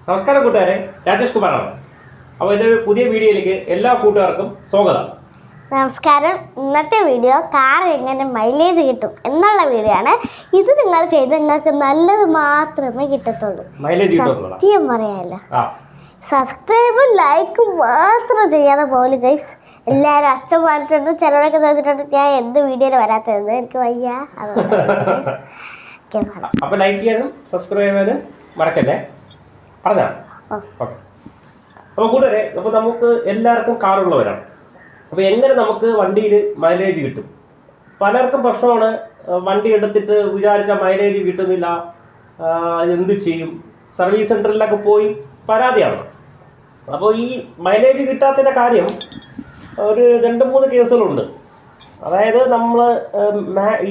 നമസ്കാരം കൂട്ടുകാരെ, രാജേഷ് കുമാറാണ്. അപ്പോൾ എൻ്റെ ഒരു പുതിയ വീഡിയോയിലേക്ക് എല്ലാ കൂട്ടുകാർക്കും സ്വാഗതം. നമസ്കാരം. ഇന്നത്തെ വീഡിയോ കാർ എങ്ങനെ മൈലേജ് കിട്ടും എന്നുള്ള വീഡിയോ ആണ്. ഇത് നിങ്ങൾ ചെയ്ത് നിങ്ങൾക്ക് നല്ലത് മാത്രമേ കിട്ടത്തുള്ളൂ. സത്യം പറയാമല്ലോ. സബ്സ്ക്രൈബും ലൈക്കും മാത്രം ചെയ്യാതെ പോലും ഗൈസ്. എല്ലാവരും അച്ഛൻ പറഞ്ഞിട്ടുണ്ട്, ചിലരൊക്കെ ചോദിച്ചിട്ടുണ്ട് ഞാൻ എന്ത് വീഡിയോയിൽ വരാത്തതെന്ന്. എനിക്ക് വയ്യ. അപ്പോൾ ലൈക്ക് ചെയ്യാനും സബ്സ്ക്രൈബ് ചെയ്യാനും മറക്കല്ലേ. പറഞ്ഞോ. ഓക്കെ. അപ്പോൾ കൂട്ടുകാരെ, അപ്പോൾ നമുക്ക് എല്ലാവർക്കും കാറുള്ളവരാണ്. അപ്പോൾ എങ്ങനെ നമുക്ക് വണ്ടിയിൽ മൈലേജ് കിട്ടും? പലർക്കും പ്രശ്നമാണ്, വണ്ടി എടുത്തിട്ട് വിചാരിച്ച മൈലേജ് കിട്ടുന്നില്ല, എന്ത് ചെയ്യും? സർവീസ് സെൻറ്ററിലൊക്കെ പോയി പരാതിയാണ്. അപ്പോൾ ഈ മൈലേജ് കിട്ടാത്തതിൻ്റെ കാര്യം ഒരു 2-3 കേസുകളുണ്ട്. അതായത് നമ്മൾ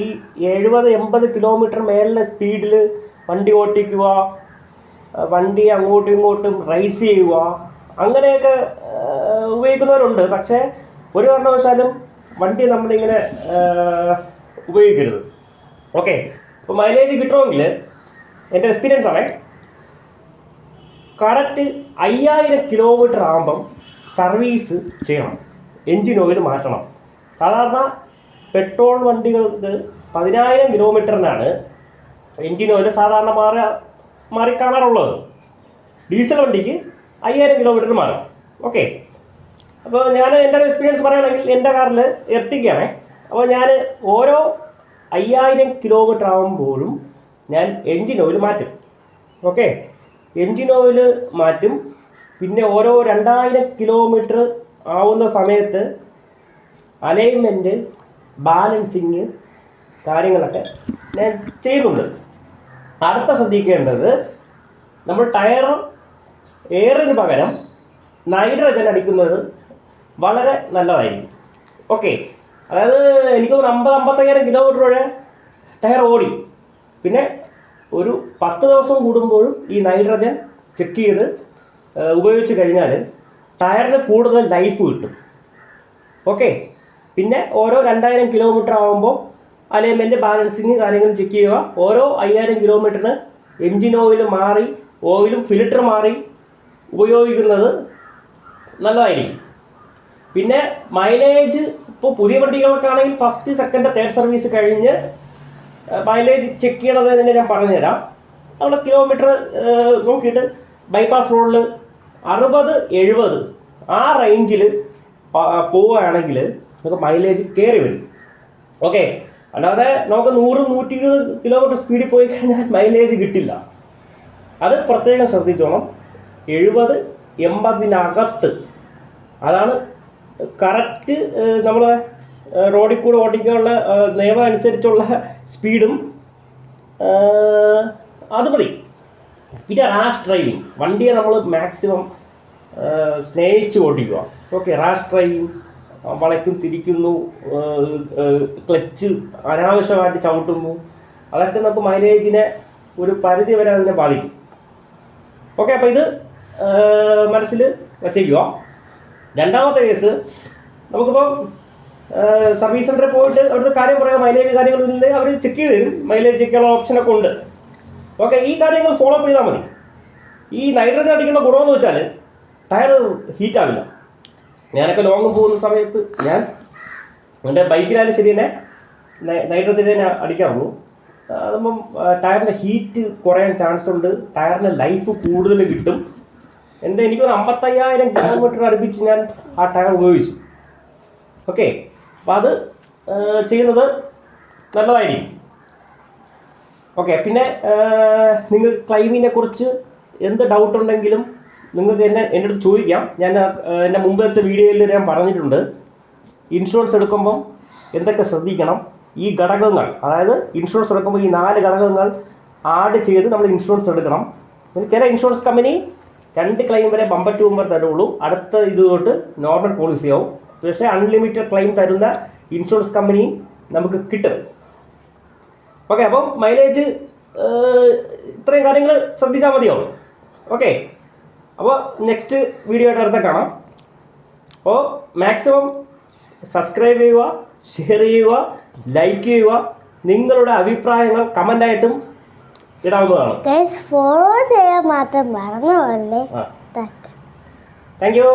ഈ 70-80 കിലോമീറ്റർ മേലിലെ സ്പീഡിൽ വണ്ടി ഓട്ടിക്കുക, വണ്ടി അങ്ങോട്ടും ഇങ്ങോട്ടും റൈസ് ചെയ്യുക, അങ്ങനെയൊക്കെ ഉപയോഗിക്കുന്നവരുണ്ട്. പക്ഷേ ഒരു കാരണവശാലും വണ്ടി നമ്മളിങ്ങനെ ഉപയോഗിക്കരുത്. ഓക്കെ. അപ്പോൾ മൈലേജ് കിട്ടണമെങ്കിൽ എൻ്റെ എക്സ്പീരിയൻസ് ആണ്, കറക്റ്റ് 5000 കിലോമീറ്റർ ആകുമ്പം സർവീസ് ചെയ്യണം, എൻജിൻ ഓയിൽ മാറ്റണം. സാധാരണ പെട്രോൾ വണ്ടികൾക്ക് 10000 കിലോമീറ്ററിനാണ് എൻജിൻ ഓയിൽ സാധാരണ മാറിക്കാണാറുള്ളത്. ഡീസൽ വണ്ടിക്ക് 5000 കിലോമീറ്ററിന് മാറും. ഓക്കെ. അപ്പോൾ ഞാൻ എൻ്റെ ഒരു എക്സ്പീരിയൻസ് പറയുകയാണെങ്കിൽ എൻ്റെ കാറിൽ എർട്ടിഗയാണ്. അപ്പോൾ ഞാൻ ഓരോ 5000 കിലോമീറ്റർ ആകുമ്പോഴും ഞാൻ എൻജിൻ ഓയിൽ മാറ്റും. ഓക്കെ. എൻജിൻ ഓയിൽ മാറ്റും. പിന്നെ ഓരോ 2000 കിലോമീറ്റർ ആവുന്ന സമയത്ത് അലൈൻമെൻറ്റ്, ബാലൻസിങ് കാര്യങ്ങളൊക്കെ ഞാൻ ചെയ്യുന്നുണ്ട്. അടുത്ത ശ്രദ്ധിക്കേണ്ടത്, നമ്മൾ എയറിന് പകരം നൈട്രജൻ അടിക്കുന്നത് വളരെ നല്ലതായിരിക്കും. ഓക്കെ. അതായത് എനിക്ക് 50-55 കിലോമീറ്റർ വരെ ടയർ ഓടി. പിന്നെ ഒരു 10 ദിവസം കൂടുമ്പോഴും ഈ നൈട്രജൻ ചെക്ക് ചെയ്ത് ഉപയോഗിച്ച് കഴിഞ്ഞാൽ ടയറിന് കൂടുതൽ ലൈഫ് കിട്ടും. ഓക്കെ. പിന്നെ ഓരോ 2000 കിലോമീറ്റർ ആകുമ്പോൾ അലൈൻമെൻറ്റ്, ബാലൻസിങ് കാര്യങ്ങൾ ചെക്ക് ചെയ്യുക. ഓരോ 5000 കിലോമീറ്ററിന് എൻജിൻ ഓയിൽ മാറി, ഓയിലും ഫിൽറ്റർ മാറി ഉപയോഗിക്കുന്നത് നല്ലതായിരിക്കും. പിന്നെ മൈലേജ് ഇപ്പോൾ പുതിയ വണ്ടികളൊക്കെ ആണെങ്കിൽ ഫസ്റ്റ്, സെക്കൻഡ്, തേർഡ് സർവീസ് കഴിഞ്ഞ് മൈലേജ് ചെക്ക് ചെയ്യണത് തന്നെ ഞാൻ പറഞ്ഞുതരാം. നമ്മൾ കിലോമീറ്റർ നോക്കിയിട്ട് ബൈപ്പാസ് റോഡിൽ 60-70 ആ റേഞ്ചിൽ പോവുകയാണെങ്കിൽ നമുക്ക് മൈലേജ് കയറി വരും. ഓക്കെ. അല്ലാതെ നമുക്ക് 100-120 കിലോമീറ്റർ സ്പീഡിൽ പോയി കഴിഞ്ഞാൽ മൈലേജ് കിട്ടില്ല. അത് പ്രത്യേകം ശ്രദ്ധിച്ചോണം. 70-80 അതാണ് കറക്റ്റ് നമ്മൾ റോഡിൽ കൂടെ ഓടിക്കാനുള്ള നിയമം അനുസരിച്ചുള്ള സ്പീഡും. അത് മതി. പിന്നെ റാഷ് ഡ്രൈവിങ്, വണ്ടിയെ നമ്മൾ മാക്സിമം സ്നേഹിച്ച് ഓടിക്കുക. ഓക്കെ. റാഷ് ഡ്രൈവിങ്, വളയ്ക്കും തിരിക്കുന്നു, ക്ലച്ച് അനാവശ്യമായിട്ട് ചവിട്ടുന്നു, അതൊക്കെ നമുക്ക് മൈലേജിനെ ഒരു പരിധി വരെ അതിനെ ബാധിക്കും. ഓക്കെ. അപ്പോൾ ഇത് മനസ്സിൽ വച്ചേക്കുക. രണ്ടാമത്തെ കേസ്, നമുക്കിപ്പോൾ സർവീസ് സെൻ്ററിൽ പോയിട്ട് അവിടുത്തെ കാര്യം പറയാം, മൈലേജ് കാര്യങ്ങളില്ലേ അവർ ചെക്ക് ചെയ്ത് തരും. മൈലേജ് ചെക്ക് ചെയ്യാനുള്ള ഓപ്ഷനൊക്കെ ഉണ്ട്. ഓക്കെ. ഈ കാര്യങ്ങൾ ഫോളോ അപ്പ് ചെയ്താൽ മതി. ഈ നൈട്രജൻ അടിക്കുന്ന ഗുണമെന്ന് വെച്ചാൽ ടയർ ഹീറ്റ് ആവില്ല. ഞാനൊക്കെ ലോങ് പോകുന്ന സമയത്ത് ഞാൻ എൻ്റെ ബൈക്കിലായാലും ശരി തന്നെ നൈട്രജൻ തന്നെ അടിക്കാറുള്ളൂ. അതുമ്പം ടയറിൻ്റെ ഹീറ്റ് കുറയാൻ ചാൻസ് ഉണ്ട്, ടയറിന് ലൈഫ് കൂടുതൽ കിട്ടും. എനിക്കൊരു 55,000 കിലോമീറ്റർ അടുപ്പിച്ച് ഞാൻ ആ ടയർ ഉപയോഗിച്ചു. ഓക്കെ. അപ്പം അത് ചെയ്യുന്നത് നല്ലതായിരിക്കും. ഓക്കെ. പിന്നെ നിങ്ങൾ ക്ലൈമിനെ കുറിച്ച് എന്ത് ഡൗട്ട് ഉണ്ടെങ്കിലും നിങ്ങൾക്ക് എൻ്റെ അടുത്ത് ചോദിക്കാം. ഞാൻ എൻ്റെ മുമ്പത്തെ വീഡിയോയിൽ ഞാൻ പറഞ്ഞിട്ടുണ്ട്, ഇൻഷുറൻസ് എടുക്കുമ്പം എന്തൊക്കെ ശ്രദ്ധിക്കണം. ഈ ഘടകങ്ങൾ, അതായത് ഇൻഷുറൻസ് എടുക്കുമ്പോൾ ഈ 4 ഘടകങ്ങൾ ആഡ് ചെയ്ത് നമ്മൾ ഇൻഷുറൻസ് എടുക്കണം. പിന്നെ ചില ഇൻഷുറൻസ് കമ്പനി 2 ക്ലെയിം വരെ ബമ്പർ ടു ബമ്പർ തരുള്ളൂ. അടുത്ത ഇത് തൊട്ട് നോർമൽ പോളിസി ആവും. പക്ഷേ അൺലിമിറ്റഡ് ക്ലെയിം തരുന്ന ഇൻഷുറൻസ് കമ്പനി നമുക്ക് കിട്ടും. ഓക്കെ. അപ്പം മൈലേജ് ഇത്രയും കാര്യങ്ങൾ ശ്രദ്ധിച്ചാൽ മതിയാവും. ഓക്കെ. അപ്പോൾ നെക്സ്റ്റ് വീഡിയോ ആയിട്ട് അടുത്ത കാണാം. അപ്പോൾ മാക്സിമം സബ്സ്ക്രൈബ് ചെയ്യുക, ഷെയർ ചെയ്യുക, ലൈക്ക് ചെയ്യുക. നിങ്ങളുടെ അഭിപ്രായങ്ങൾ കമൻ്റായിട്ടും ഇടാവുന്നതാണ്. ഗൈസ് ഫോളോ ചെയ്യാൻ മാത്രം മറന്നു പോലെ. Thank you.